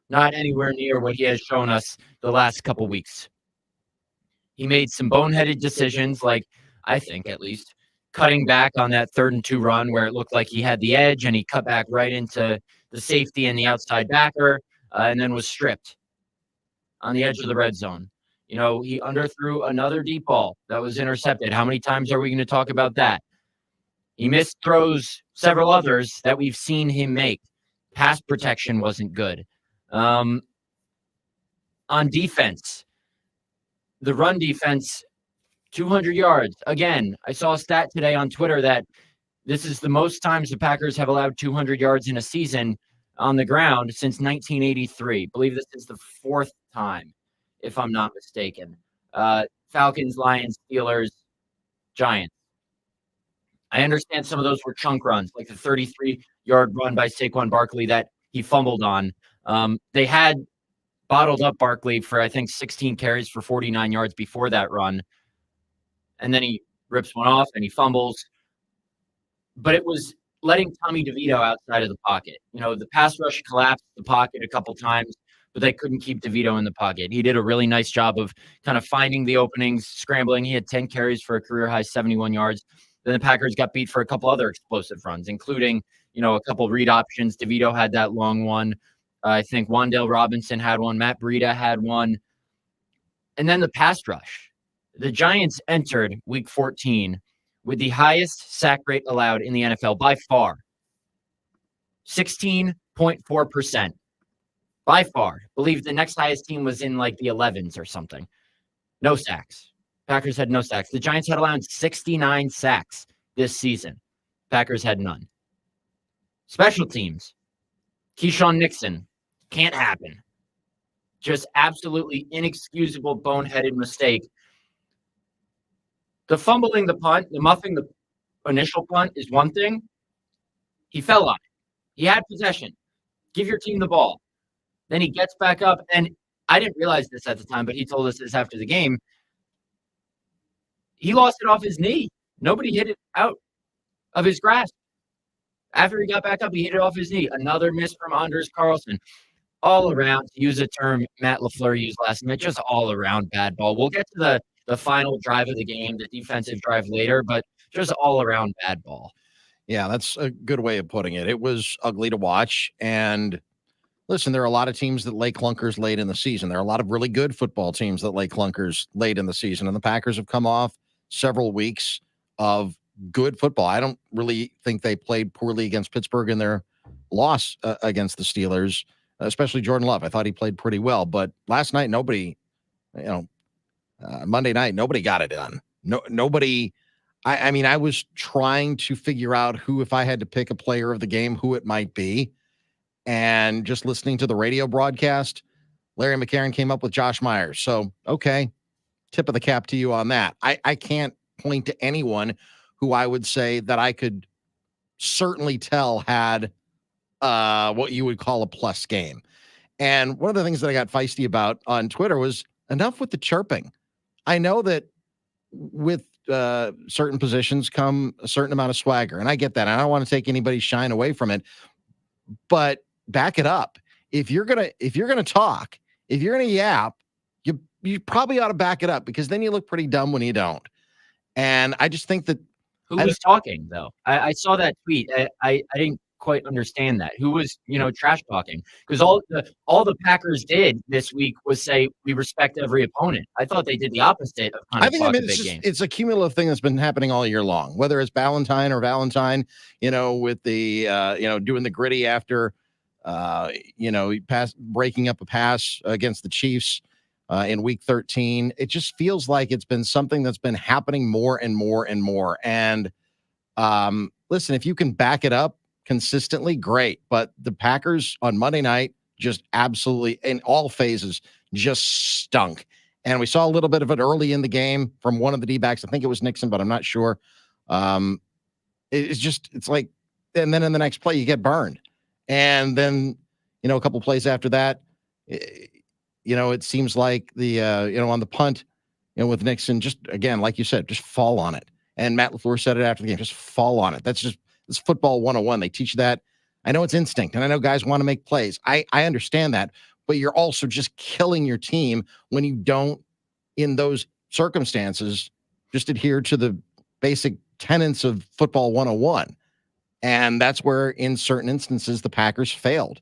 Not anywhere near what he has shown us the last couple weeks. He made some boneheaded decisions, like, I think at least, cutting back on that 3rd and 2 run where it looked like he had the edge, and he cut back right into the safety and the outside backer, and then was stripped on the edge of the red zone. He underthrew another deep ball that was intercepted. How many times are we going to talk about that? He missed throws, several others that we've seen him make. Pass protection wasn't good. On defense, the run defense, 200 yards. Again, I saw a stat today on Twitter that this is the most times the Packers have allowed 200 yards in a season on the ground since 1983. I believe this is the 4th time, if I'm not mistaken. Falcons, Lions, Steelers, Giants. I understand some of those were chunk runs, like the 33-yard run by Saquon Barkley that he fumbled on. They had bottled up Barkley for, I think, 16 carries for 49 yards before that run. And then he rips one off and he fumbles. But it was letting Tommy DeVito outside of the pocket. The pass rush collapsed the pocket a couple times, but they couldn't keep DeVito in the pocket. He did a really nice job of kind of finding the openings, scrambling. He had 10 carries for a career-high 71 yards. Then the Packers got beat for a couple other explosive runs, including, a couple read options. DeVito had that long one. I think Wan'Dale Robinson had one. Matt Breida had one. And then the pass rush. The Giants entered Week 14 with the highest sack rate allowed in the NFL by far. 16.4%. By far. I believe the next highest team was in like the 11s or something. No sacks. Packers had no sacks. The Giants had allowed 69 sacks this season. Packers had none. Special teams. Keyshawn Nixon. Can't happen. Just absolutely inexcusable, boneheaded mistake. The fumbling the punt, the muffing the initial punt is one thing. He fell on it. He had possession. Give your team the ball. Then he gets back up, and I didn't realize this at the time, but he told us this after the game. He lost it off his knee. Nobody hit it out of his grasp. After he got back up, he hit it off his knee. Another miss from Anders Carlson. All around, to use a term Matt LaFleur used last night, just all around bad ball. We'll get to the final drive of the game, the defensive drive later, but just all around bad ball. Yeah, that's a good way of putting it. It was ugly to watch. And listen, there are a lot of teams that lay clunkers late in the season. There are a lot of really good football teams that lay clunkers late in the season. And the Packers have come off several weeks of good football. I don't really think they played poorly against Pittsburgh in their loss against the Steelers, especially Jordan Love. I thought he played pretty well. But last night, nobody, Monday night, nobody got it done. Nobody. I mean, I was trying to figure out who, if I had to pick a player of the game, who it might be. And just listening to the radio broadcast, Larry McCarron came up with Josh Myers. So, okay, tip of the cap to you on that. I can't point to anyone who I would say that I could certainly tell had what you would call a plus game. And one of the things that I got feisty about on Twitter was enough with the chirping. I know that with certain positions come a certain amount of swagger, and I get that. I don't want to take anybody's shine away from it, but back it up. If you're gonna talk, if you're gonna yap, you probably ought to back it up, because then you look pretty dumb when you don't. And I just think that who was talking though? I saw that tweet. I didn't quite understand that. Who was trash talking? Because all the Packers did this week was say we respect every opponent. I thought they did the opposite of kind of talking big game. It's a cumulative thing that's been happening all year long. Whether it's Valentine, with the doing the gritty after breaking up a pass against the Chiefs in week 13. It just feels like it's been something that's been happening more and more and more. And listen, if you can back it up consistently, great. But the Packers on Monday night just absolutely, in all phases, just stunk. And we saw a little bit of it early in the game from one of the D-backs. I think it was Nixon, but I'm not sure. It's like, and then in the next play, you get burned. And then, a couple plays after that, it seems like on the punt, with Nixon, just again, like you said, just fall on it. And Matt LaFleur said it after the game, just fall on it. It's football 101. They teach that. I know it's instinct, and I know guys want to make plays. I understand that, but you're also just killing your team when you don't, in those circumstances, just adhere to the basic tenets of football 101. And that's where, in certain instances, the Packers failed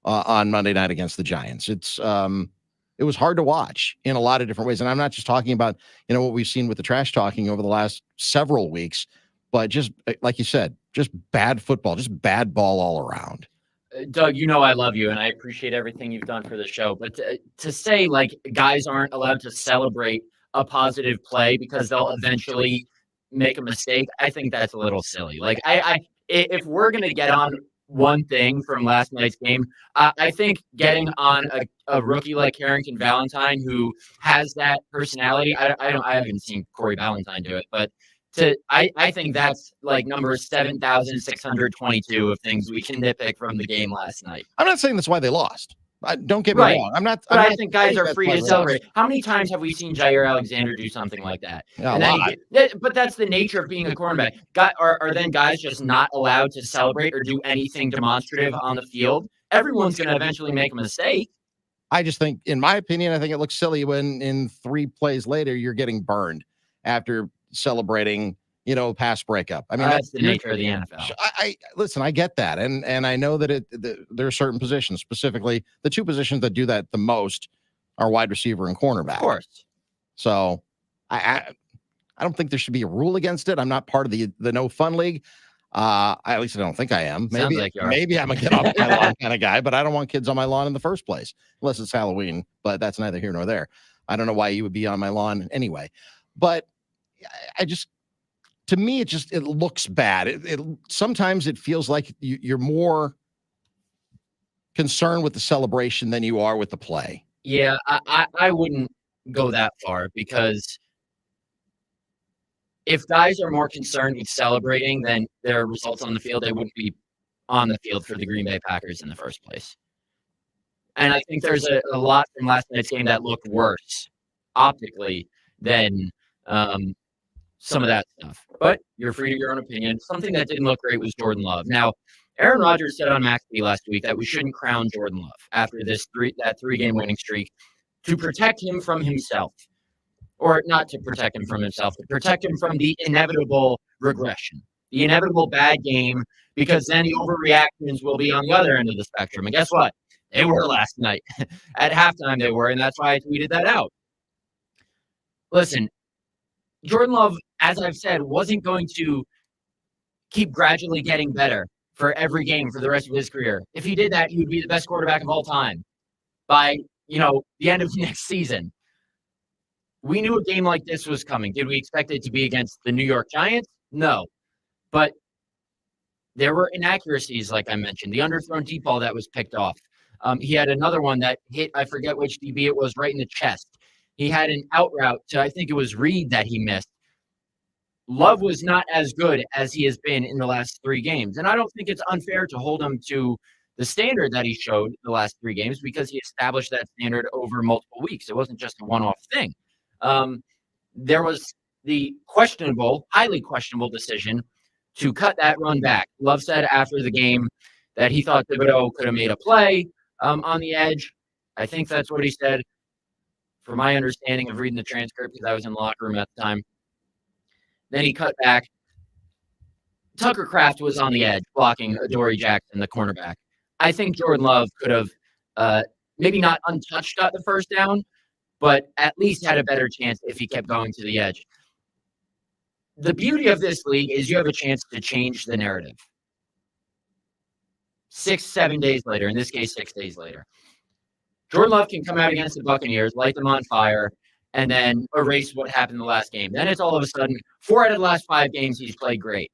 on Monday night against the Giants. It was hard to watch in a lot of different ways. And I'm not just talking about, what we've seen with the trash talking over the last several weeks, but just like you said, just bad football, just bad ball all around. Doug, I love you, and I appreciate everything you've done for the show. But to say, like, guys aren't allowed to celebrate a positive play because they'll eventually make a mistake, I think that's a little silly. Like, if we're going to get on one thing from last night's game, I think getting on a rookie like Carrington Valentine, who has that personality. I haven't seen Corey Valentine do it, but I think that's like number 7,622 of things we can nitpick from the game last night. I'm not saying that's why they lost. Don't get me wrong. I'm not. But I think guys are free to celebrate. How many times have we seen Jair Alexander do something like that? Yeah, a lot. But that's the nature of being a cornerback. Are then guys just not allowed to celebrate or do anything demonstrative on the field? Everyone's going to eventually make a mistake. I just think, in my opinion, I think it looks silly when in 3 plays later you're getting burned after celebrating, pass breakup. I mean, that's the nature of the NFL. I listen, I get that. And I know that there are certain positions, specifically the 2 positions that do that the most are wide receiver and cornerback. Of course. So I don't think there should be a rule against it. I'm not part of the no fun league. At least I don't think I am. Maybe I'm a get off my lawn kind of guy, but I don't want kids on my lawn in the first place, unless it's Halloween, but that's neither here nor there. I don't know why you would be on my lawn anyway, but to me, it looks bad. Sometimes it feels like you're more concerned with the celebration than you are with the play. Yeah, I wouldn't go that far, because if guys are more concerned with celebrating than their results on the field, they wouldn't be on the field for the Green Bay Packers in the first place. And I think there's a lot from last night's game that looked worse optically than some of that stuff. But you're free to your own opinion. Something that didn't look great was Jordan Love. Now, Aaron Rodgers said on McAfee last week that we shouldn't crown Jordan Love after that 3-game winning streak to protect him from himself. Or not to protect him from himself, to protect him from the inevitable regression, the inevitable bad game, because then the overreactions will be on the other end of the spectrum. And guess what? They were last night. At halftime they were, and that's why I tweeted that out. Listen, Jordan Love, as I've said, wasn't going to keep gradually getting better for every game for the rest of his career. If he did that, he would be the best quarterback of all time by, the end of next season. We knew a game like this was coming. Did we expect it to be against the New York Giants? No. But there were inaccuracies, like I mentioned. The underthrown deep ball that was picked off. He had another one that hit, I forget which DB it was, right in the chest. He had an out route to, I think it was Reed, that he missed. Love was not as good as he has been in the last 3 games. And I don't think it's unfair to hold him to the standard that he showed the last 3 games, because he established that standard over multiple weeks. It wasn't just a one-off thing. There was the highly questionable decision to cut that run back. Love said after the game that he thought Thibodeau could have made a play on the edge. I think that's what he said, from my understanding of reading the transcript, because I was in the locker room at the time. Then he cut back. Tucker Kraft was on the edge blocking Adoree Jackson, the cornerback. I think Jordan Love could have maybe not untouched got the first down, but at least had a better chance if he kept going to the edge. The beauty of this league is you have a chance to change the narrative. 7 days later, in this case, 6 days later. Jordan Love can come out against the Buccaneers, light them on fire, and then erase what happened in the last game. Then it's all of a sudden 4 out of the last 5 games he's played great.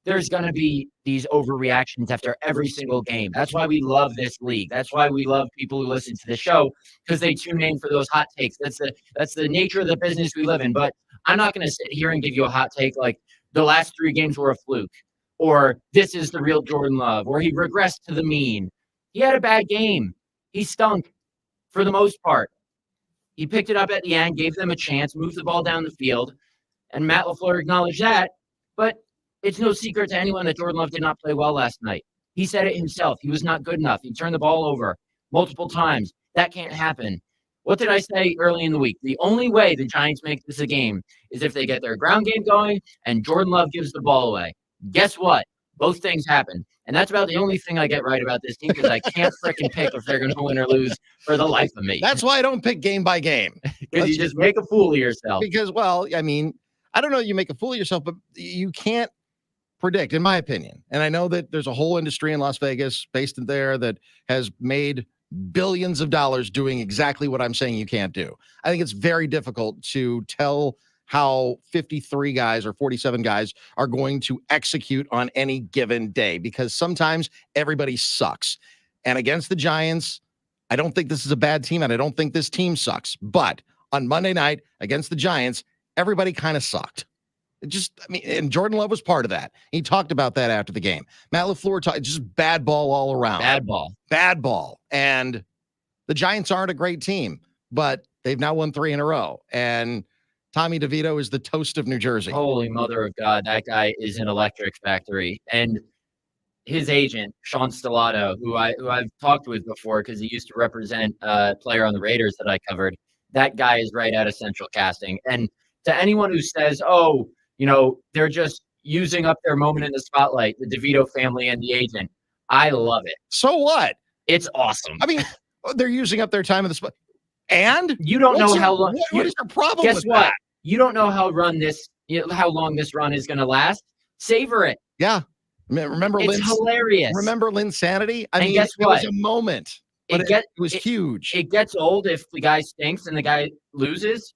There's going to be these overreactions after every single game. That's why we love this league. That's why we love people who listen to the show, because they tune in for those hot takes. That's the nature of the business we live in. But I'm not going to sit here and give you a hot take like the last 3 games were a fluke, or this is the real Jordan Love, or he regressed to the mean. He had a bad game. He stunk for the most part. He picked it up at the end, gave them a chance, moved the ball down the field, and Matt LaFleur acknowledged that. But it's no secret to anyone that Jordan Love did not play well last night. He said it himself. He was not good enough. He turned the ball over multiple times. That can't happen. What did I say early in the week? The only way the Giants make this a game is if they get their ground game going and Jordan Love gives the ball away. Guess what? Both things happen. And that's about the only thing I get right about this team because I can't fricking pick if they're going to win or lose for the life of me. That's why I don't pick game by game. Because you just make a fool of yourself. Because, well, I mean, I don't know you make a fool of yourself, but you can't predict, in my opinion. And I know that there's a whole industry in Las Vegas based in there that has made billions of dollars doing exactly what I'm saying you can't do. I think it's very difficult to tell how 53 guys or 47 guys are going to execute on any given day because sometimes everybody sucks. And against the Giants, I don't think this is a bad team and I don't think this team sucks. But on Monday night against the Giants, everybody kind of sucked. And Jordan Love was part of that. He talked about that after the game. Matt LaFleur talked just bad ball all around. Bad ball. And the Giants aren't a great team, but they've now won 3 in a row. And Tommy DeVito is the toast of New Jersey. Holy mother of God, that guy is an electric factory. And his agent, Sean Stellato, who I've talked with before because he used to represent a player on the Raiders that I covered, that guy is right out of Central Casting. And to anyone who says, oh, they're just using up their moment in the spotlight, the DeVito family and the agent, I love it. So what? It's awesome. I mean, they're using up their time in the spot. And you don't know how long. What is your problem? Guess what? That? You don't know how long this run is going to last. Savor it. Yeah. Remember, it's hilarious. Remember Linsanity? I mean, guess what? It was a moment. But it was huge. It gets old if the guy stinks and the guy loses.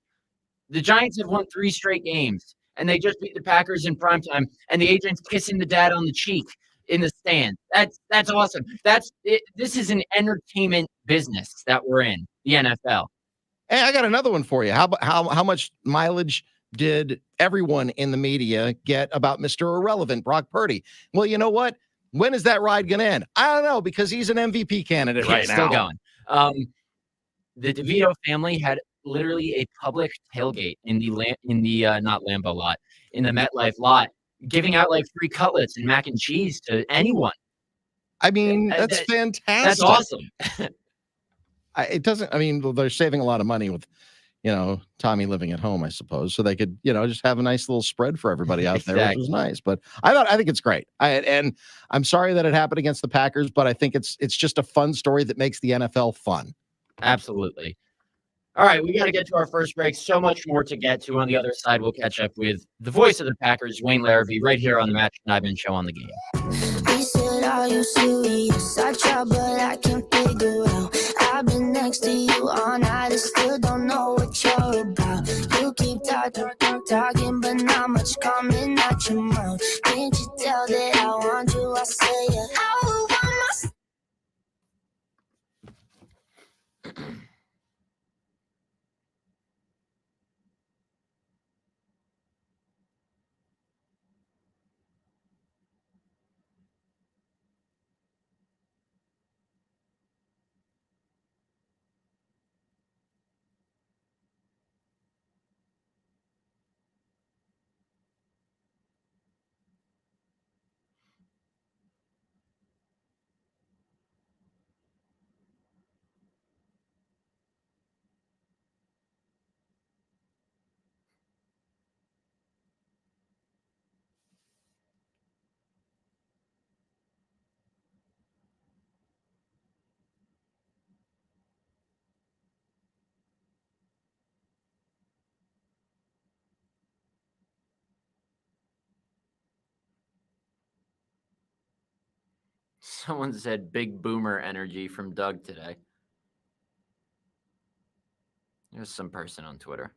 The Giants have won 3 straight games, and they just beat the Packers in primetime, and the agent's kissing the dad on the cheek in the stand. That's awesome. That's it. This is an entertainment business that we're in, the NFL. Hey, I got another one for you. How much mileage did everyone in the media get about Mr. Irrelevant, Brock Purdy? Well, you know what? When is that ride going to end? I don't know, because he's an MVP candidate right now. Still going. The DeVito family had literally a public tailgate in the not Lambeau lot, in the MetLife lot, giving out like free cutlets and mac and cheese to anyone. I mean, that's fantastic. That's awesome. They're saving a lot of money with, Tommy living at home, I suppose, so they could, just have a nice little spread for everybody out there, which was nice. But I think it's great. And I'm sorry that it happened against the Packers, but I think it's just a fun story that makes the NFL fun. Absolutely. All right, we got to get to our first break. So much more to get to. On the other side, we'll catch up with the voice of the Packers, Wayne Larrivee, right here on the Matt Schneidman Show on The Game. He said, are you serious? I try, but I can't figure out. I've been next to you all night. I still don't know what you're about. You keep talking, but not much coming out your mouth. Can't you tell that I want you? I say it. I would want my... Someone said big boomer energy from Doug today. There's some person on Twitter.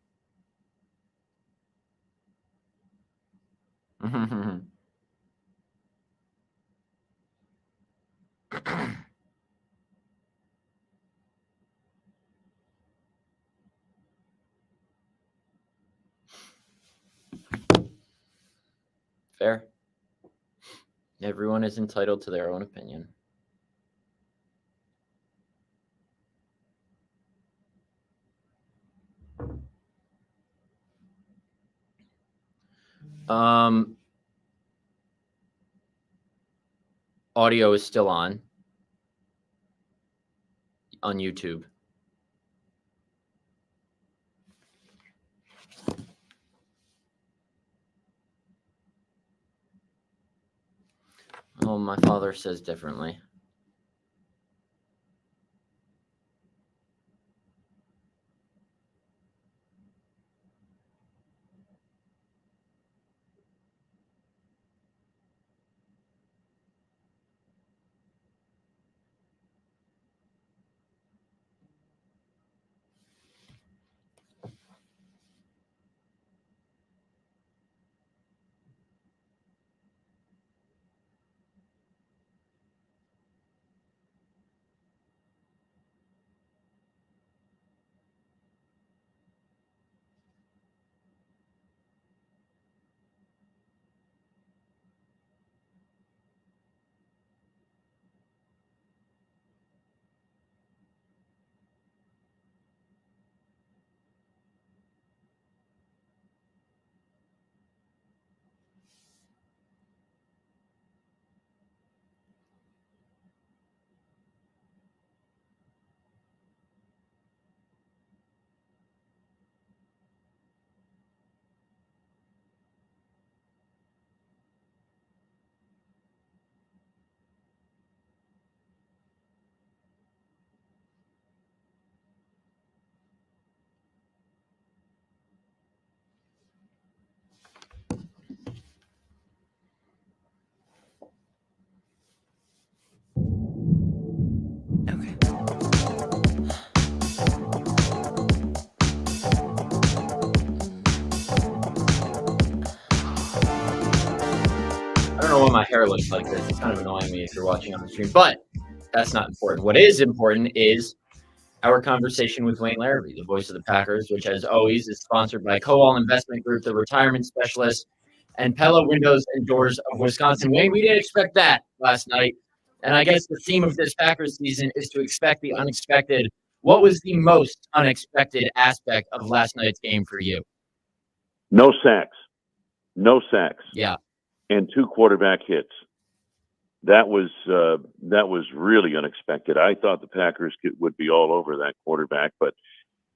Fair. Everyone is entitled to their own opinion. Audio is still on YouTube. Oh, my father says differently. I don't know why my hair looks like this. It's kind of annoying me if you're watching on the stream, but that's not important. What is important is our conversation with Wayne Larrabee, the voice of the Packers, which, as always, is sponsored by Coal Investment Group, the retirement specialist, and Pella Windows and Doors of Wisconsin. Wayne, we didn't expect that last night. And I guess the theme of this Packers season is to expect the unexpected. What was the most unexpected aspect of last night's game for you? No sacks. No sacks. Yeah. And 2 quarterback hits. That was really unexpected. I thought the Packers would be all over that quarterback, but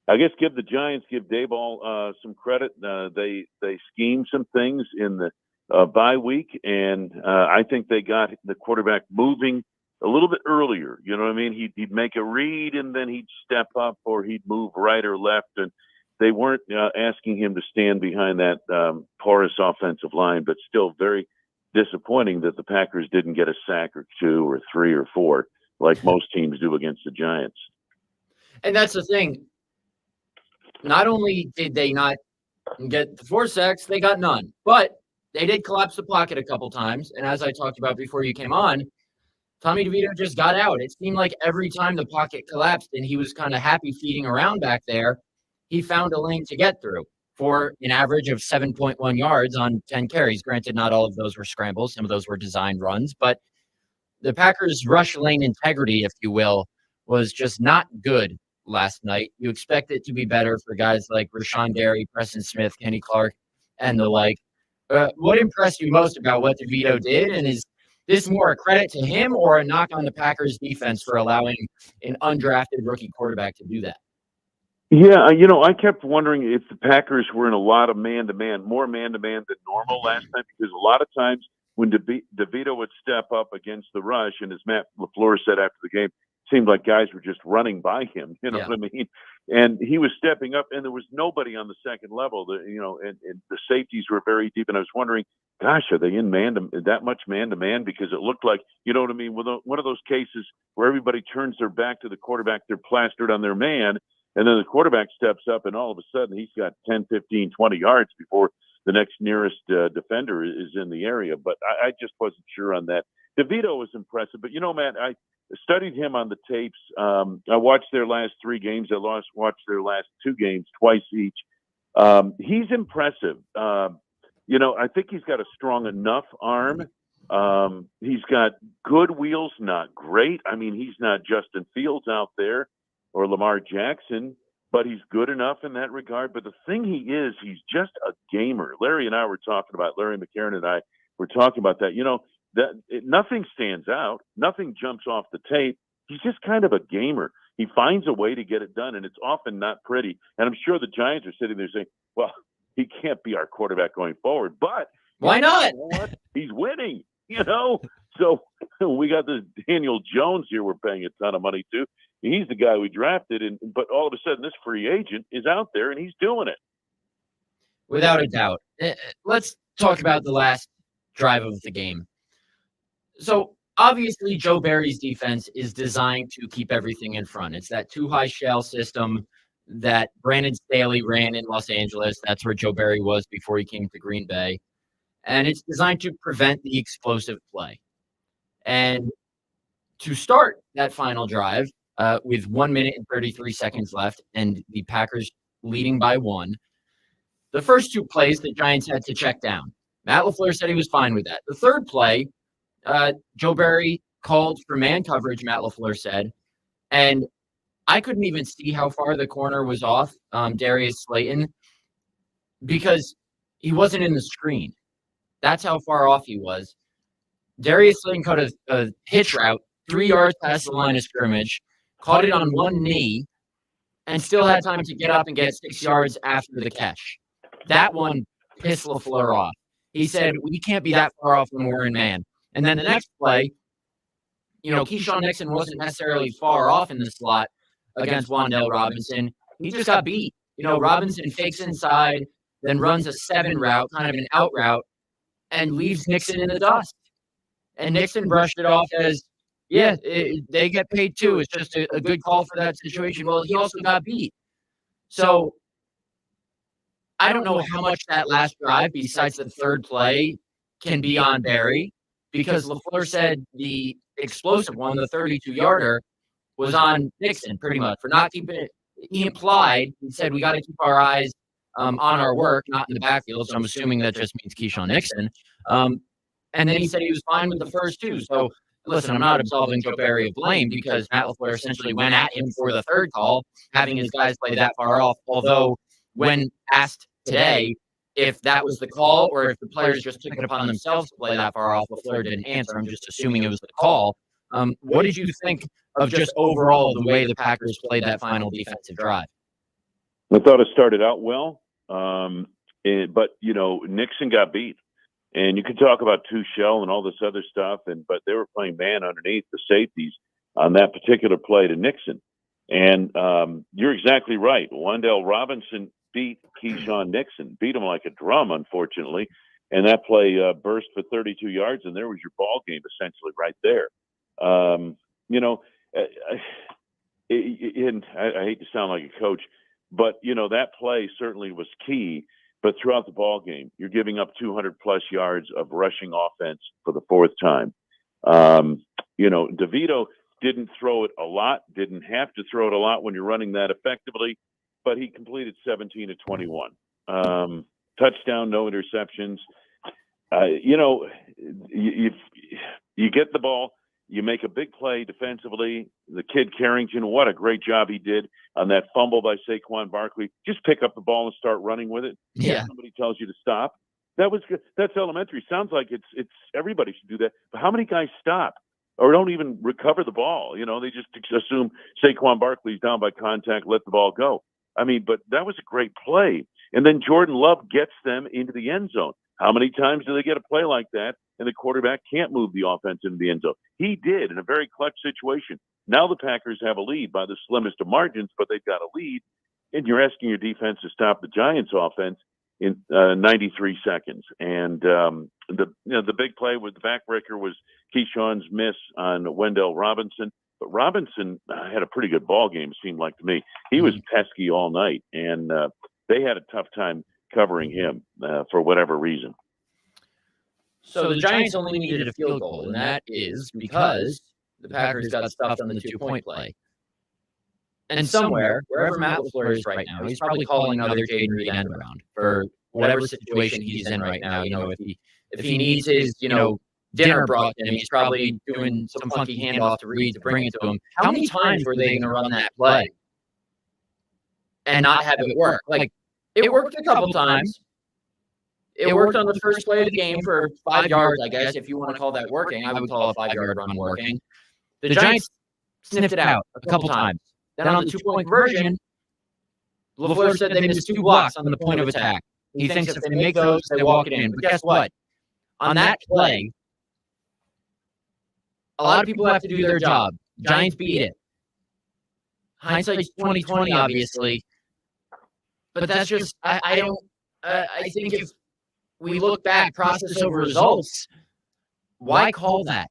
I guess give the Giants, give Daboll some credit. They schemed some things in the bye week, and I think they got the quarterback moving a little bit earlier. You know what I mean? He'd make a read, and then he'd step up, or he'd move right or left, and they weren't asking him to stand behind that porous offensive line, but still very disappointing that the Packers didn't get a sack or 2 or 3 or 4 like most teams do against the Giants. And that's the thing. Not only did they not get the 4 sacks, they got none. But they did collapse the pocket a couple times. And as I talked about before you came on, Tommy DeVito just got out. It seemed like every time the pocket collapsed and he was kind of happy feeding around back there, he found a lane to get through for an average of 7.1 yards on 10 carries. Granted, not all of those were scrambles. Some of those were designed runs. But the Packers' rush lane integrity, if you will, was just not good last night. You expect it to be better for guys like Rashawn Gary, Preston Smith, Kenny Clark, and the like. What impressed you most about what DeVito did? And is this more a credit to him or a knock on the Packers defense for allowing an undrafted rookie quarterback to do that? Yeah, I kept wondering if the Packers were in a lot of man-to-man, more man-to-man than normal last night, because a lot of times when DeVito would step up against the rush, and as Matt LaFleur said after the game, it seemed like guys were just running by him, you know what I mean? And he was stepping up, and there was nobody on the second level, and the safeties were very deep, and I was wondering, gosh, are they in that much man-to-man? Because it looked like, you know what I mean, one of those cases where everybody turns their back to the quarterback, they're plastered on their man, and then the quarterback steps up, and all of a sudden he's got 10, 15, 20 yards before the next nearest defender is in the area. But I just wasn't sure on that. DeVito was impressive. But, Matt, I studied him on the tapes. I watched their last 3 games. I watched their last 2 games twice each. He's impressive. I think he's got a strong enough arm. He's got good wheels, not great. I mean, he's not Justin Fields out there or Lamar Jackson, but he's good enough in that regard. But the thing he's just a gamer. Larry and I were talking about, Larry McCarron and I were talking about that. Nothing stands out. Nothing jumps off the tape. He's just kind of a gamer. He finds a way to get it done, and it's often not pretty. And I'm sure the Giants are sitting there saying, well, he can't be our quarterback going forward. But why not? You know what? He's winning, So we got this Daniel Jones here we're paying a ton of money to. He's the guy we drafted, but all of a sudden this free agent is out there and he's doing it. Without a doubt. Let's talk about the last drive of the game. So obviously Joe Barry's defense is designed to keep everything in front. It's that two high shell system that Brandon Staley ran in Los Angeles. That's where Joe Barry was before he came to Green Bay. And it's designed to prevent the explosive play. And to start that final drive with 1 minute and 33 seconds left and the Packers leading by 1, the first 2 plays, the Giants had to check down. Matt LaFleur said he was fine with that. The third play, Joe Barry called for man coverage, Matt LaFleur said, and I couldn't even see how far the corner was off, Darius Slayton, because he wasn't in the screen. That's how far off he was. Darius Slayton caught a hitch route 3 yards past the line of scrimmage, caught it on one knee, and still had time to get up and get 6 yards after the catch. That one pissed LaFleur off. He said, we can't be that far off when we're in man. And then the next play, Keyshawn Nixon wasn't necessarily far off in the slot against Wan'Dale Robinson. He just got beat. Robinson fakes inside, then runs a 7 route, kind of an out route, and leaves Nixon in the dust. And Nixon brushed it off as, they get paid too. It's just a good call for that situation. Well, he also got beat. So I don't know how much that last drive, besides the third play, can be on Barry, because LaFleur said the explosive one, the 32-yarder, was on Nixon pretty much for not keeping it. He said we got to keep our eyes on our work, not in the backfield. So I'm assuming that just means Keyshawn Nixon. And then he said he was fine with the first 2. So listen, I'm not absolving Joe Barry of blame, because Matt LaFleur essentially went at him for the third call, having his guys play that far off. Although when asked today if that was the call or if the players just took it upon themselves to play that far off, LaFleur didn't answer. I'm just assuming it was the call. What did you think of just overall the way the Packers played that final defensive drive? I thought it started out well, but Nixon got beat, and you could talk about two shell and all this other stuff, but they were playing man underneath the safeties on that particular play to Nixon, and you're exactly right. Wan'Dale Robinson beat Keyshawn Nixon, beat him like a drum, unfortunately, and that play burst for 32 yards, and there was your ball game essentially right there. And I hate to sound like a coach, but that play certainly was key. But throughout the ball game, you're giving up 200 plus yards of rushing offense for the 4th time. DeVito didn't throw it a lot, didn't have to throw it a lot when you're running that effectively, but he completed 17 of 21. Touchdown, no interceptions. You get the ball, you make a big play defensively. The kid Carrington, what a great job he did on that fumble by Saquon Barkley. Just pick up the ball and start running with it. Yeah. Somebody tells you to stop. That was good. That's elementary. Sounds like it's everybody should do that. But how many guys stop or don't even recover the ball? They just assume Saquon Barkley's down by contact, let the ball go. But that was a great play. And then Jordan Love gets them into the end zone. How many times do they get a play like that and the quarterback can't move the offense into the end zone? He did in a very clutch situation. Now the Packers have a lead by the slimmest of margins, but they've got a lead, and you're asking your defense to stop the Giants' offense in 93 seconds. And the big play with the backbreaker was Keyshawn's miss on Wan'Dale Robinson. But Robinson had a pretty good ball game, it seemed like to me. He was pesky all night, and they had a tough time covering him for whatever reason. So the Giants only needed a field goal, and that is because the Packers got stuffed on the 2-point play. And somewhere, wherever Matt LaFleur is right now, he's probably calling another Jaden Reed end around for whatever situation he's in right now. If he needs his, dinner brought to him, he's probably doing some funky handoff to Reed to bring it to him. How many times were they going to run that play and not have it work? Like, it worked a couple times. It worked on the first play of the game for 5 yards, I guess, if you want to call that working. I would call a 5-yard run working. The Giants sniffed it out a couple times. Then on the 2-point conversion, LaFleur said they missed 2 blocks on the point of attack. He thinks if they make those, they walk it in. But guess what? On that play, a lot of people have to do their job. Giants beat it. Hindsight's 20/20, obviously. But that's just I don't. I think if we look back, process over results, why call that?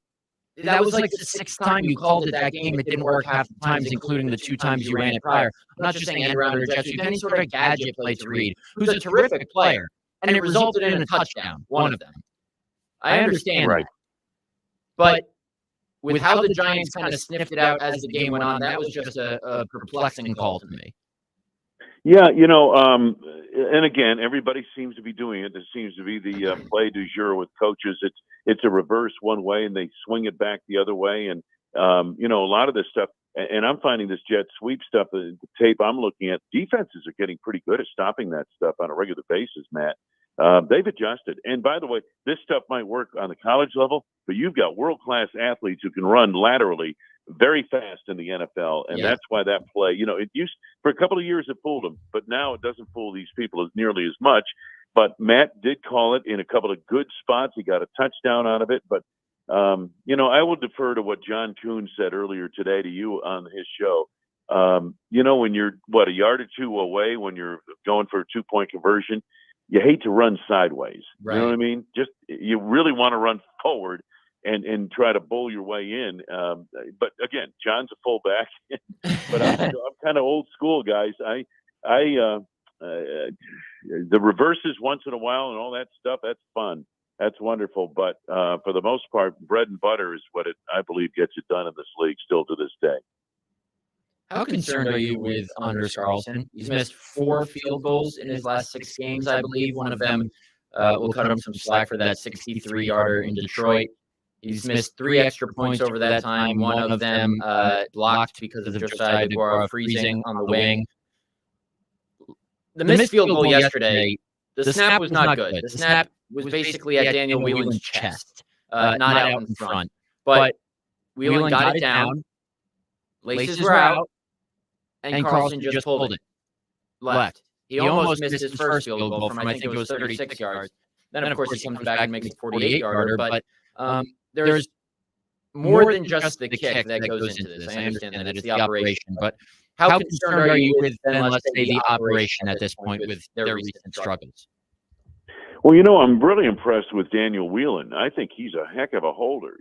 That was like the sixth time you called it that game. It didn't work half the times, including the 2 times you ran it prior. I'm not just saying end around or jet sweep, any sort of gadget play to Reed, who's a terrific player, and it resulted in a touchdown, one of them. I understand that. But with how the Giants kind of sniffed it out as the game went on, that was just a perplexing call to me. Yeah, and again, everybody seems to be doing it. This seems to be the play du jour with coaches. It's a reverse one way, and they swing it back the other way. And a lot of this stuff, and I'm finding this jet sweep stuff, the tape I'm looking at, defenses are getting pretty good at stopping that stuff on a regular basis, Matt. They've adjusted. And by the way, this stuff might work on the college level, but you've got world-class athletes who can run laterally very fast in the NFL. And that's why that play, it used for a couple of years it fooled them, but now it doesn't fool these people as nearly as much. But Matt did call it in a couple of good spots. He got a touchdown out of it. But, I will defer to what John Kuhn said earlier today to you on his show. When you're, a yard or two away, when you're going for a 2-point conversion, you hate to run sideways. Right. You know what I mean? Just you really want to run forward and try to bowl your way in. But again, John's a fullback, but I'm kind of old school, guys. The reverses once in a while and all that stuff, that's fun. That's wonderful. But for the most part, bread and butter is what I believe gets it done in this league still to this day. How concerned are you with Anders Carlson? He's missed 4 field goals in his last 6 games, I believe. One of them will cut him some slack for that 63-yarder in Detroit. He's missed 3 extra points over that time. One of them blocked because of Josiah DeGuara freezing on the wing. The missed field goal yesterday, the snap was not good. The snap was basically at Daniel Whelan's chest, not out in front. But Whelan got it down, laces were out, and Carlson just pulled it left. He almost missed his first field goal from, I think it was 36 yards. Then, of course, he comes back and makes a 48-yarder. But there's more than just the kick that goes into this. I understand that it's the operation. But how concerned are you with, then, let's say, the operation at this point with their recent struggles? Well, I'm really impressed with Daniel Whelan. I think he's a heck of a holder,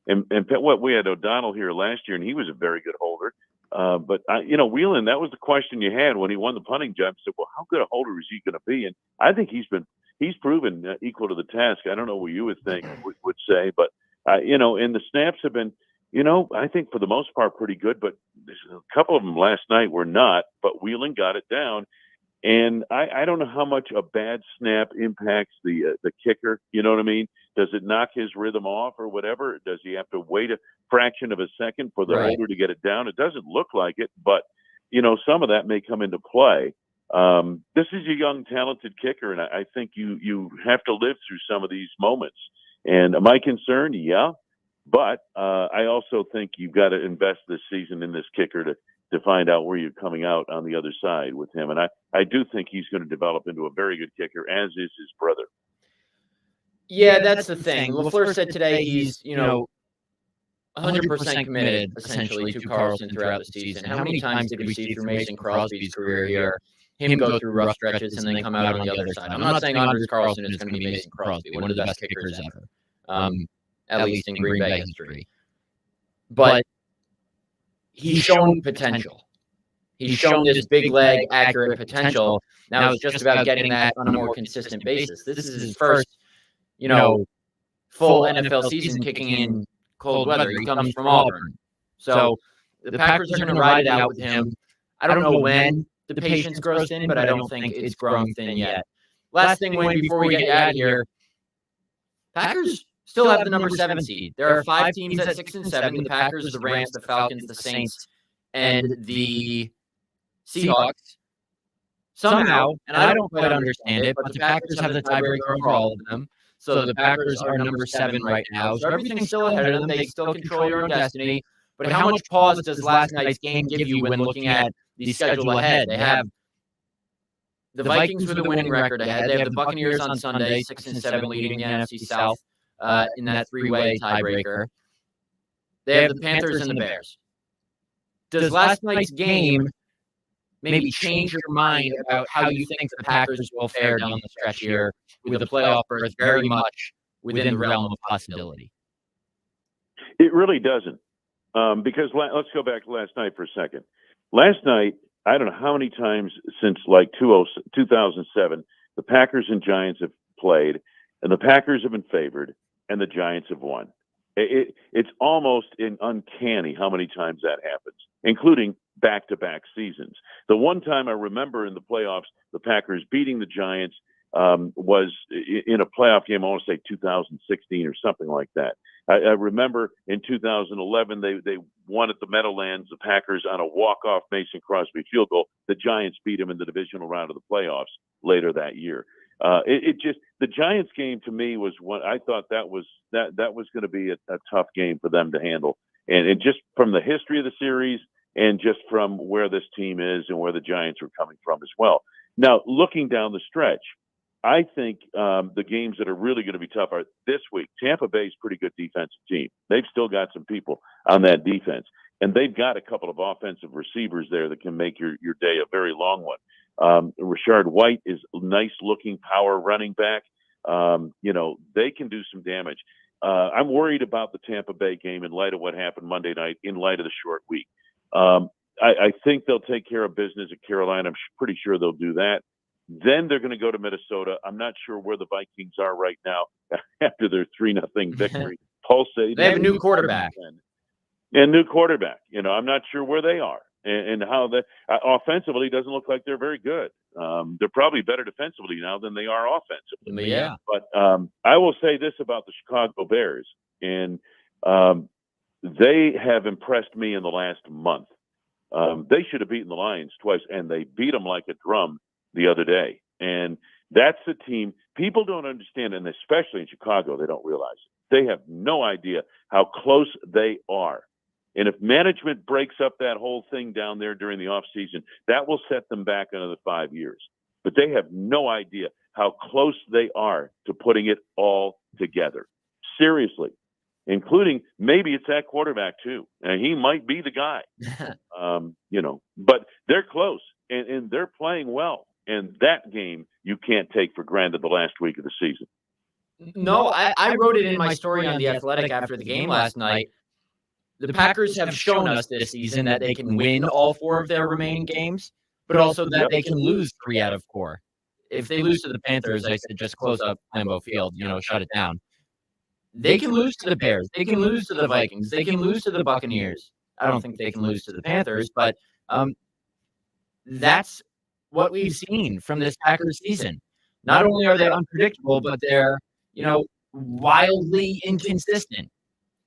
And we had O'Donnell here last year, and he was a very good holder. But Whelan, that was the question you had when he won the punting job. Said, well, how good a holder is he going to be? And I think he's proven equal to the task. I don't know what you would say, but and the snaps have been, I think for the most part pretty good. But a couple of them last night were not. But Whelan got it down. And I don't know how much a bad snap impacts the kicker. You know what I mean? Does it knock his rhythm off or whatever? Does he have to wait a fraction of a second for the holder to get it down? It doesn't look like it, but, some of that may come into play. This is a young, talented kicker, and I think you have to live through some of these moments. And am I concerned? Yeah. But I also think you've got to invest this season in this kicker to find out where you're coming out on the other side with him. And I do think he's going to develop into a very good kicker, as is his brother. Yeah, that's the thing. LaFleur said today he's, 100% committed, essentially, to Carlson throughout the season. How many times did we see through Mason Crosby's career here, him go through rough stretches and then come out on the other side? I'm not saying Anders Carlson is going to be Mason Crosby, one of the best kickers ever, at least in Green Bay history. But he's shown potential. He's shown this big leg, accurate potential. Now it's just about getting that on a more consistent basis. This is his first, full NFL season kicking in cold weather. He comes from Auburn. So the Packers are going to ride it out with him. I don't know when the patience grows thin, but I don't think it's grown thin yet. Last thing, Wayne, before we get out of here, Packers still have the number 7 seed. There are 5 teams at 6 and 7, the Packers, the Rams, the Falcons, the Saints, and the Seahawks. Somehow, and I don't quite understand it, but the Packers have the tiebreaker over all of them. So the Packers are number 7 right now. So everything's still ahead of them. They still control your own destiny. But how much pause does last night's game give you when looking at the schedule ahead? They have the Vikings with a winning record ahead. They have the Buccaneers on Sunday, 6 and 7, leading the NFC South in that 3-way tiebreaker. They have the Panthers and the Bears. Does last night's game maybe change your mind about how you think the Packers will fare down the stretch here with the playoff berth very much within the realm of possibility? It really doesn't. Because let's go back to last night for a second. Last night, I don't know how many times since like 2007, the Packers and Giants have played, and the Packers have been favored, and the Giants have won. It's almost uncanny how many times that happens, including back-to-back seasons. The one time I remember in the playoffs, the Packers beating the Giants was in a playoff game, I want to say 2016 or something like that. I remember in 2011, they won at the Meadowlands, the Packers on a walk-off Mason Crosby field goal. The Giants beat them in the divisional round of the playoffs later that year. The Giants game to me was one I thought that was going to be a tough game for them to handle. And just from the history of the series and just from where this team is and where the Giants are coming from as well. Now, looking down the stretch, I think the games that are really going to be tough are this week. Tampa Bay's a pretty good defensive team. They've still got some people on that defense. And they've got a couple of offensive receivers there that can make your day a very long one. Rashard White is a nice-looking power running back. They can do some damage. I'm worried about the Tampa Bay game in light of what happened Monday night, in light of the short week. I think they'll take care of business at Carolina. I'm pretty sure they'll do that. Then they're going to go to Minnesota. I'm not sure where the Vikings are right now after their 3-0 victory. They have a new quarterback. And new quarterback. I'm not sure where they are and how they offensively doesn't look like they're very good. They're probably better defensively now than they are offensively. Yeah. But I will say this about the Chicago Bears, and they have impressed me in the last month. They should have beaten the Lions twice, and they beat them like a drum the other day. And that's the team people don't understand, and especially in Chicago, they don't realize it. They have no idea how close they are. And if management breaks up that whole thing down there during the offseason, that will set them back another 5 years. But they have no idea how close they are to putting it all together. Seriously. Including maybe it's that quarterback too. And he might be the guy. But they're close and they're playing well. And that game you can't take for granted the last week of the season. No, I wrote it in my story on The Athletic after the game last night. The Packers have shown us this season that they can win all 4 of their remaining games, but also that they can lose 3 out of 4. If they lose to the Panthers, I said just close up Lambeau Field, shut it down. They can lose to the Bears. They can lose to the Vikings. They can lose to the Buccaneers. I don't think they can lose to the Panthers, but that's what we've seen from this Packers season. Not only are they unpredictable, but they're, wildly inconsistent.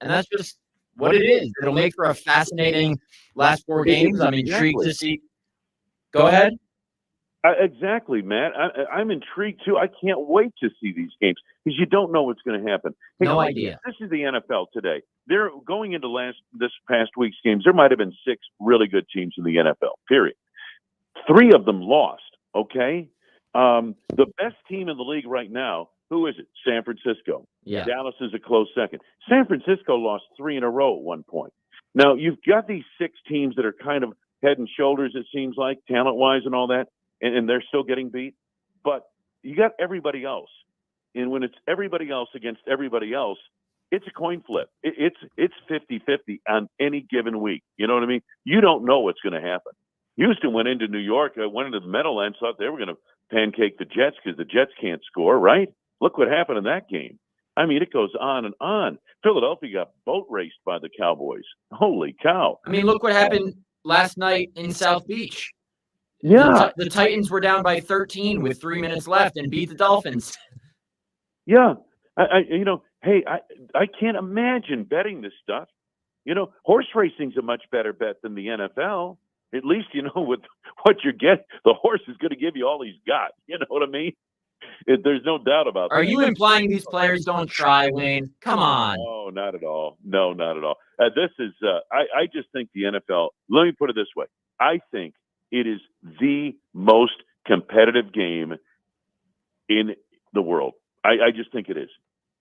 And that's just what it is. It'll make for a fascinating last 4 games. I'm intrigued to see. Go ahead. Exactly, Matt. I'm intrigued too. I can't wait to see these games because you don't know what's going to happen. No idea. This is the NFL today. They're going into this past week's games. There might have been 6 really good teams in the NFL, period. 3 of them lost, okay? The best team in the league right now, who is it? San Francisco. Yeah. Dallas is a close second. San Francisco lost 3 in a row at one point. Now, you've got these 6 teams that are kind of head and shoulders, it seems like, talent-wise and all that, and they're still getting beat. But you got everybody else. And when it's everybody else against everybody else, it's a coin flip. It's 50-50 on any given week. You know what I mean? You don't know what's going to happen. Houston went into New York, went into the Meadowlands, thought they were going to pancake the Jets because the Jets can't score, right? Look what happened in that game. I mean, it goes on and on. Philadelphia got boat raced by the Cowboys. Holy cow. I mean, look what happened last night in South Beach. Yeah. The Titans were down by 13 with 3 minutes left and beat the Dolphins. Yeah. I can't imagine betting this stuff. Horse racing's a much better bet than the NFL. At least, with what you get, the horse is going to give you all he's got. You know what I mean? There's no doubt about that. Are you implying these players don't try, Wayne? Come on. No, not at all. No, not at all. This is, I just think the NFL, let me put it this way. I think it is the most competitive game in the world. I just think it is.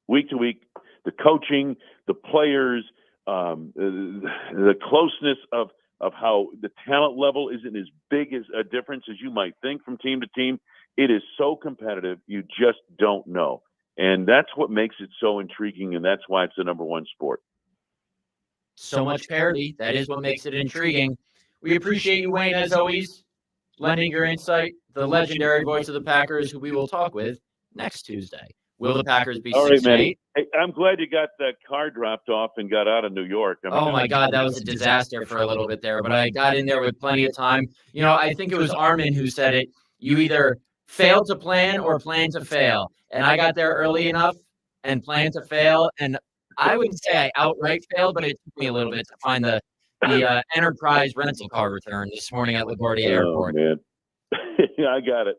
Week to week, the coaching, the players, the closeness of how the talent level isn't as big as a difference as you might think from team to team. It is so competitive, you just don't know. And that's what makes it so intriguing, and that's why it's the number one sport. So much parity. That is what makes it intriguing. We appreciate you, Wayne, as always, lending your insight, the legendary voice of the Packers, who we will talk with next Tuesday. Will the Packers be All right, 6-8? Manny. Hey, I'm glad you got that car dropped off and got out of New York. I mean, Oh my God, that was a disaster for a little bit there, but I got in there with plenty of time. You know, I think it was Armin who said it. You either fail to plan or plan to fail. And I got there early enough and planned to fail. And I wouldn't say I outright failed, but it took me a little bit to find the Enterprise rental car return this morning at LaGuardia Airport. Man. I got it.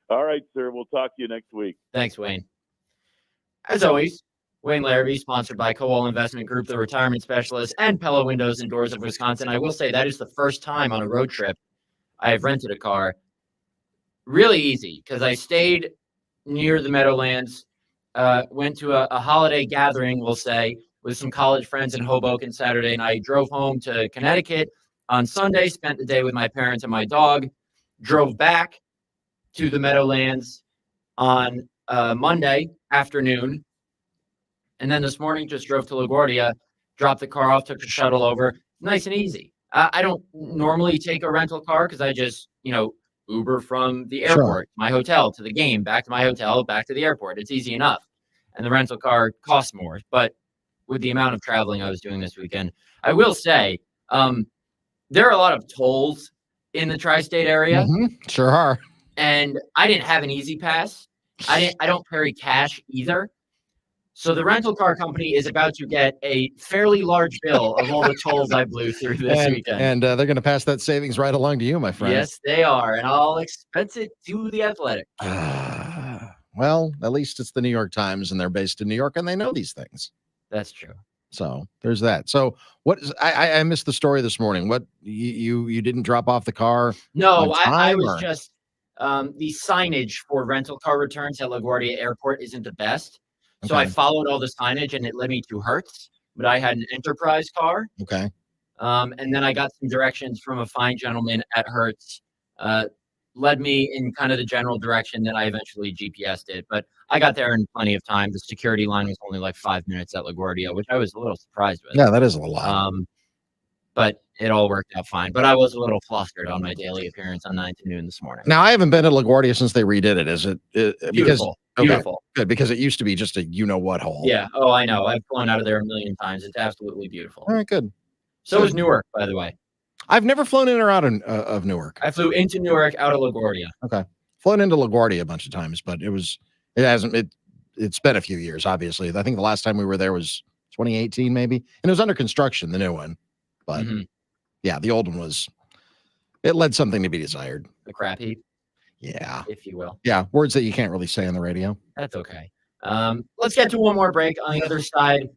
All right, sir. We'll talk to you next week. Thanks, Wayne. As always, Wayne Larrabee, sponsored by Kowal Investment Group, the retirement specialist, and Pella Windows and Doors of Wisconsin. I will say that is the first time on a road trip I have rented a car. Really easy, because I stayed near the Meadowlands, went to a holiday gathering, we'll say, with some college friends in Hoboken Saturday night, drove home to Connecticut on Sunday, spent the day with my parents and my dog, drove back to the Meadowlands on Monday afternoon, and then this morning just drove to LaGuardia, dropped the car off, took the shuttle over. Nice and easy. I don't normally take a rental car because I just, Uber from the airport, my hotel, to the game, back to my hotel, back to the airport. It's easy enough. And the rental car costs more. But with the amount of traveling I was doing this weekend, I will say there are a lot of tolls in the tri-state area. Mm-hmm. Sure are. And I didn't have an easy pass. I don't carry cash either. So the rental car company is about to get a fairly large bill of all the tolls I blew through this weekend. And they're going to pass that savings right along to you, my friend. Yes, they are. And I'll expense it to the Athletic. Well, at least it's the New York Times, and they're based in New York, and they know these things. That's true. So there's that. So what is, I missed the story this morning. What you didn't drop off the car? No, on time, I was or? just the signage for rental car returns at LaGuardia Airport isn't the best. So I followed all the signage and it led me to Hertz, but I had an Enterprise car. Okay. And then I got some directions from a fine gentleman at Hertz, led me in kind of the general direction that I eventually GPSed it. But I got there in plenty of time. The security line was only like 5 minutes at LaGuardia, which I was a little surprised with. Yeah, that is a lot. But it all worked out fine. But I was a little flustered on my daily appearance on 9 to noon this morning. Now, I haven't been to LaGuardia since they redid it. Is it Beautiful. Okay, beautiful. Good, because it used to be just a you-know-what hole. Yeah. Oh, I know. I've flown out of there a million times. It's absolutely beautiful. All right, good. So is Newark, by the way. I've never flown in or out of Newark. I flew into Newark, out of LaGuardia. Okay. Flown into LaGuardia a bunch of times, but it's been a few years, obviously. I think the last time we were there was 2018, maybe. And it was under construction, the new one. But yeah, the old one it led something to be desired. The crap heap. Yeah. If you will. Yeah. Words that you can't really say on the radio. That's okay. Let's get to one more break. On the other side,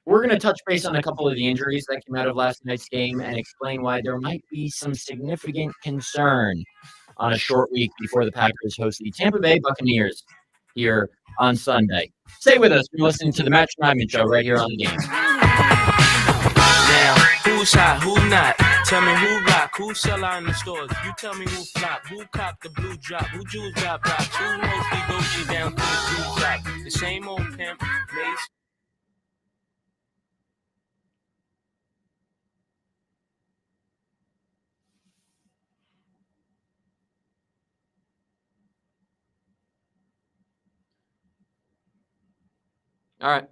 we're going to touch base on a couple of the injuries that came out of last night's game and explain why there might be some significant concern on a short week before the Packers host the Tampa Bay Buccaneers here on Sunday. Stay with us. You're listening to the Matt Schneidman Show right here on the game. Now, who's hot, who not? Tell me who rock, who sell out in the stores. You tell me who flop, who cop the blue drop, who jewels drop box, who mostly Gucci down to the shoe shop. The same old pimp, Mace. All right.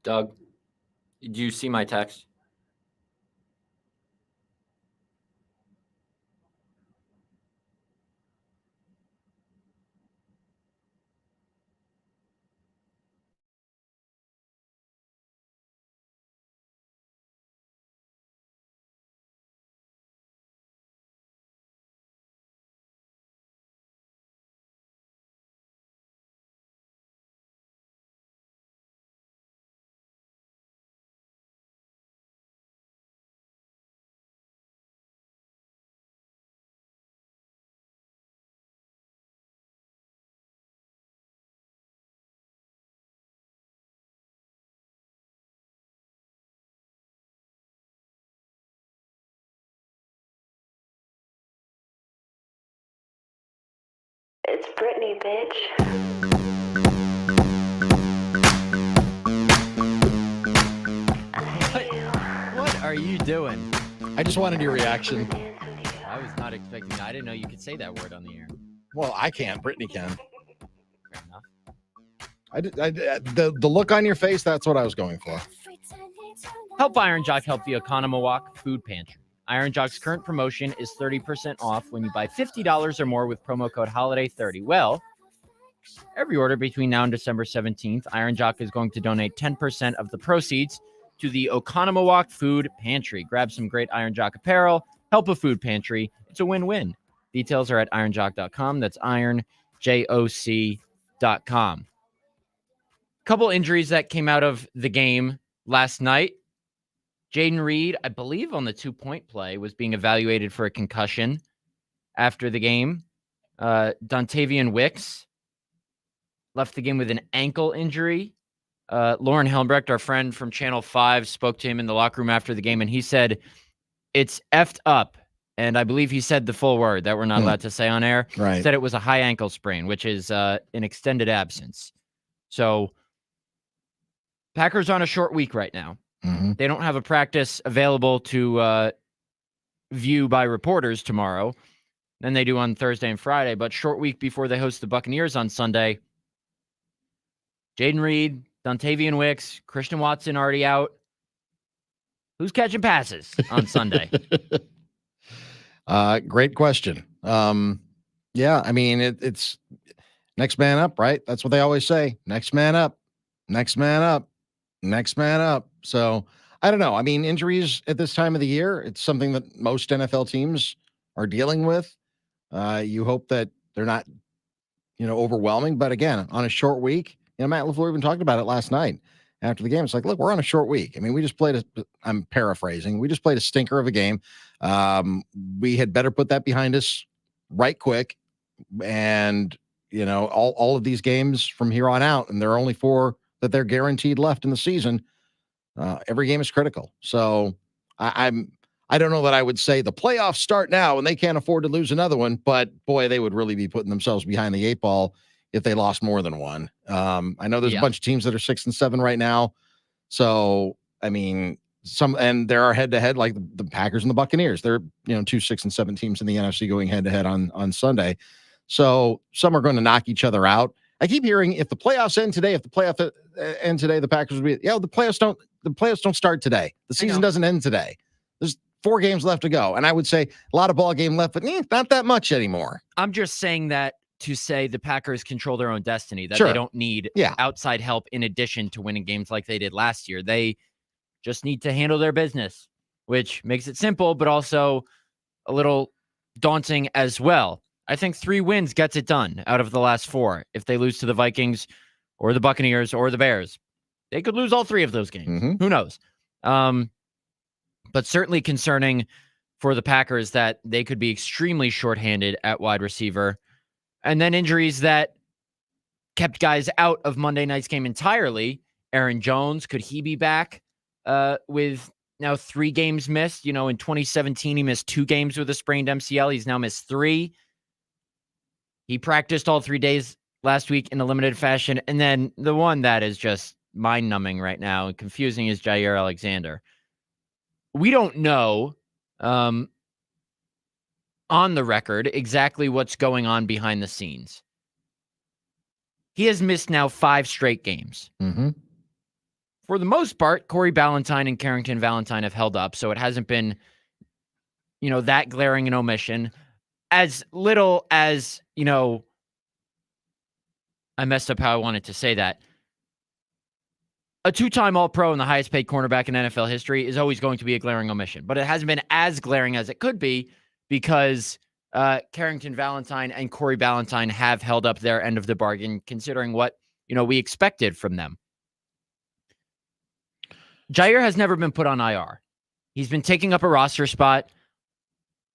Doug, did you see my text? It's Britney, bitch. What are you doing? I just wanted your reaction. I was not expecting that. I didn't know you could say that word on the air. Well, I can't. Brittany can. Fair enough. The look on your face, that's what I was going for. Help Iron Jock help the Oconomowoc Food Pantry. Iron Jock's current promotion is 30% off when you buy $50 or more with promo code HOLIDAY30. Well, every order between now and December 17th, Iron Jock is going to donate 10% of the proceeds to the Oconomowoc Food Pantry. Grab some great Iron Jock apparel, help a food pantry. It's a win-win. Details are at ironjock.com. That's ironjoc.com. Couple injuries that came out of the game last night. Jaden Reed, I believe on the 2-point play, was being evaluated for a concussion after the game. Dontavian Wicks left the game with an ankle injury. Lauren Helmbrecht, our friend from Channel 5, spoke to him in the locker room after the game, and he said, it's effed up. And I believe he said the full word that we're not allowed to say on air. Right. He said it was a high ankle sprain, which is an extended absence. So Packers are on a short week right now. Mm-hmm. They don't have a practice available to view by reporters tomorrow. Then they do on Thursday and Friday, but short week before they host the Buccaneers on Sunday. Jaden Reed, Dontavian Wicks, Christian Watson already out. Who's catching passes on Sunday? Great question. Yeah, I mean, it's next man up, right? That's what they always say. Next man up, next man up, next man up. So I don't know. I mean, injuries at this time of the year, it's something that most NFL teams are dealing with. You hope that they're not, overwhelming. But again, on a short week, Matt LaFleur even talked about it last night after the game. It's like, look, we're on a short week. I mean, we just played I'm paraphrasing. We just played a stinker of a game. We had better put that behind us right quick. And, all of these games from here on out, and there are only 4 that they're guaranteed left in the season. Every game is critical. So I don't know that I would say the playoffs start now and they can't afford to lose another one, but boy, they would really be putting themselves behind the 8 ball if they lost more than one. I know there's a bunch of teams that are 6 and 7 right now. So, I mean, and there are head-to-head like the Packers and the Buccaneers. They're, 2 6 and 7 teams in the NFC going head-to-head on Sunday. So some are going to knock each other out. I keep hearing if the playoffs end today, the Packers would be, the playoffs don't start today. The season doesn't end today. There's 4 games left to go. And I would say a lot of ball game left, but not that much anymore. I'm just saying that to say the Packers control their own destiny, that Sure. they don't need outside help in addition to winning games like they did last year. They just need to handle their business, which makes it simple, but also a little daunting as well. I think 3 wins gets it done out of the last 4. If they lose to the Vikings or the Buccaneers or the Bears, they could lose all 3 of those games. Mm-hmm. Who knows? But certainly concerning for the Packers that they could be extremely shorthanded at wide receiver. And then injuries that kept guys out of Monday night's game entirely. Aaron Jones, could he be back with now 3 games missed? In 2017, he missed 2 games with a sprained MCL. He's now missed 3. He practiced all 3 days last week in a limited fashion. And then the one that is just mind-numbing right now and confusing is Jair Alexander. We don't know on the record exactly what's going on behind the scenes. He has missed now 5 straight games. Mm-hmm. for the most part, Corey Ballantyne and Carrington Valentine have held up, so it hasn't been, that glaring an omission. As little as, I messed up how I wanted to say that. A two-time All-Pro and the highest paid cornerback in NFL history is always going to be a glaring omission, but it hasn't been as glaring as it could be because Carrington Valentine and Corey Ballantyne have held up their end of the bargain, considering what, we expected from them. Jair has never been put on IR. He's been taking up a roster spot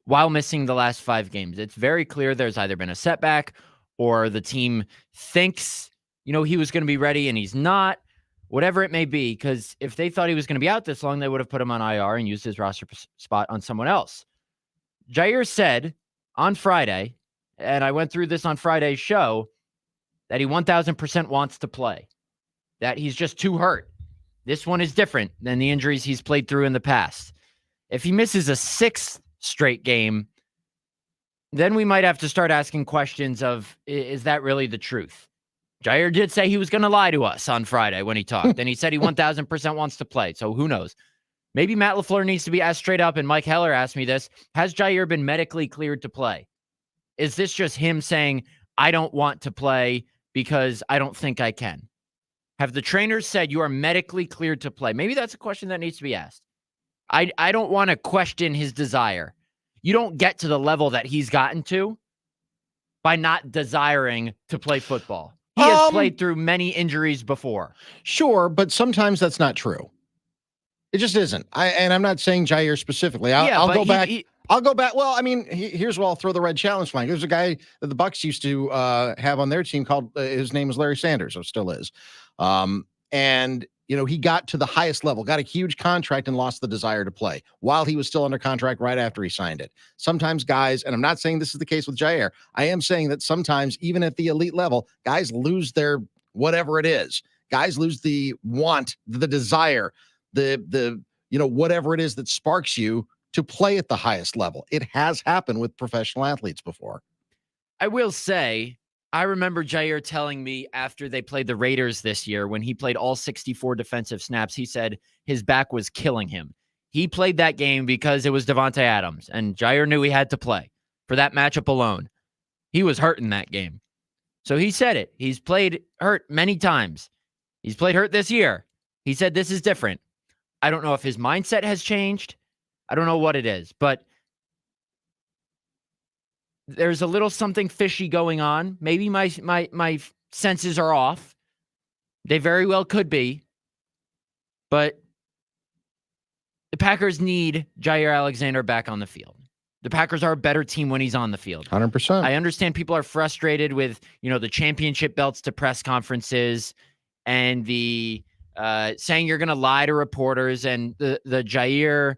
while missing the last 5 games. It's very clear there's either been a setback or the team thinks, he was going to be ready and he's not. Whatever it may be, because if they thought he was going to be out this long, they would have put him on IR and used his roster spot on someone else. Jair said on Friday, and I went through this on Friday's show, that he 1,000% wants to play, that he's just too hurt. This one is different than the injuries he's played through in the past. If he misses a 6th straight game, then we might have to start asking questions of, is that really the truth? Jair did say he was going to lie to us on Friday when he talked, and he said he 1,000% wants to play. So who knows? Maybe Matt LaFleur needs to be asked straight up, and Mike Heller asked me this. Has Jair been medically cleared to play? Is this just him saying, I don't want to play because I don't think I can? Have the trainers said you are medically cleared to play? Maybe that's a question that needs to be asked. I don't want to question his desire. You don't get to the level that he's gotten to by not desiring to play football. He has played through many injuries before. Sure, but sometimes that's not true. It just isn't. I'm not saying Jair specifically. I'll go back. I'll go back. Well, I mean, here's where I'll throw the red challenge flag. There's a guy that the Bucs used to have on their team called, his name is Larry Sanders, or still is. And, he got to the highest level, got a huge contract and lost the desire to play while he was still under contract right after he signed it. Sometimes guys, and I'm not saying this is the case with Jair, I am saying that sometimes even at the elite level, guys lose their whatever it is. Guys lose the want, the desire, the whatever it is that sparks you to play at the highest level. It has happened with professional athletes before. I will say, I remember Jair telling me after they played the Raiders this year, when he played all 64 defensive snaps, he said his back was killing him. He played that game because it was Devontae Adams, and Jair knew he had to play for that matchup alone. He was hurt in that game. So he said it. He's played hurt many times. He's played hurt this year. He said this is different. I don't know if his mindset has changed. I don't know what it is, but there's a little something fishy going on. Maybe my senses are off. They very well could be. But the Packers need Jair Alexander back on the field. The Packers are a better team when he's on the field. 100%. I understand people are frustrated with, the championship belts to press conferences and the saying you're going to lie to reporters and the Jair,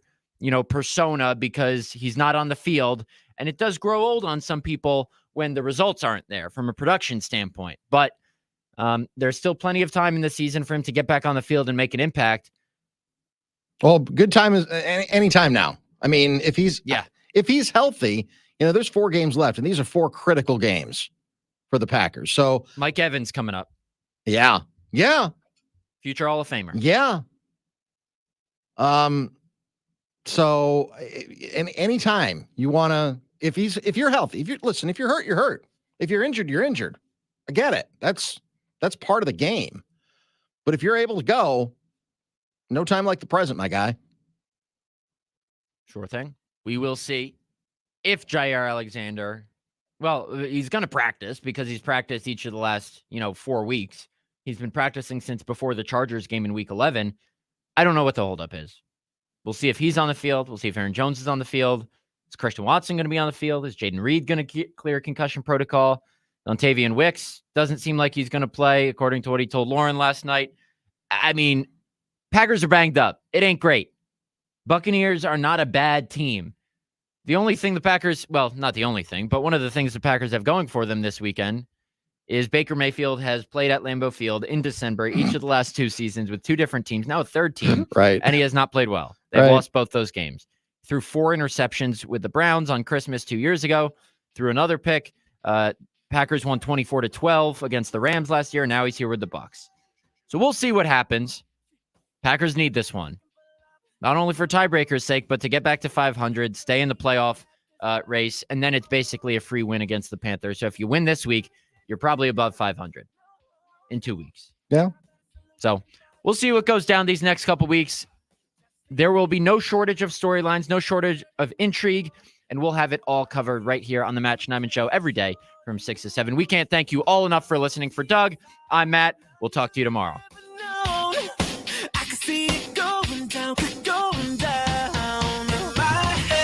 persona because he's not on the field. And it does grow old on some people when the results aren't there from a production standpoint. But there's still plenty of time in the season for him to get back on the field and make an impact. Well, good time is any time now. I mean, if he's healthy, there's 4 games left, and these are 4 critical games for the Packers. So Mike Evans coming up. Yeah. Future Hall of Famer. Yeah. So anytime you want to, if you're healthy, if you're hurt, you're hurt. If you're injured, you're injured. I get it. That's part of the game. But if you're able to go, no time like the present, my guy. Sure thing. We will see if Jair Alexander, he's going to practice because he's practiced each of the last, 4 weeks. He's been practicing since before the Chargers game in week 11. I don't know what the holdup is. We'll see if he's on the field. We'll see if Aaron Jones is on the field. Is Christian Watson going to be on the field? Is Jaden Reed going to clear concussion protocol? Dontavian Wicks doesn't seem like he's going to play, according to what he told Lauren last night. I mean, Packers are banged up. It ain't great. Buccaneers are not a bad team. The only thing the Packers, not the only thing, but one of the things the Packers have going for them this weekend is Baker Mayfield has played at Lambeau Field in December each of the last 2 seasons with 2 different teams, now a third team, right? And he has not played well. They've lost both those games. Threw 4 interceptions with the Browns on Christmas 2 years ago. Threw another pick. Packers won 24-12 against the Rams last year. Now he's here with the Bucs. So we'll see what happens. Packers need this one, not only for tiebreaker's sake, but to get back to 500, stay in the playoff race, and then it's basically a free win against the Panthers. So if you win this week, you're probably above 500 in 2 weeks. Yeah. So we'll see what goes down these next couple weeks. There will be no shortage of storylines, no shortage of intrigue, and we'll have it all covered right here on the Matt Schneidman Show every day from 6 to 7. We can't thank you all enough for listening. For Doug, I'm Matt. We'll talk to you tomorrow.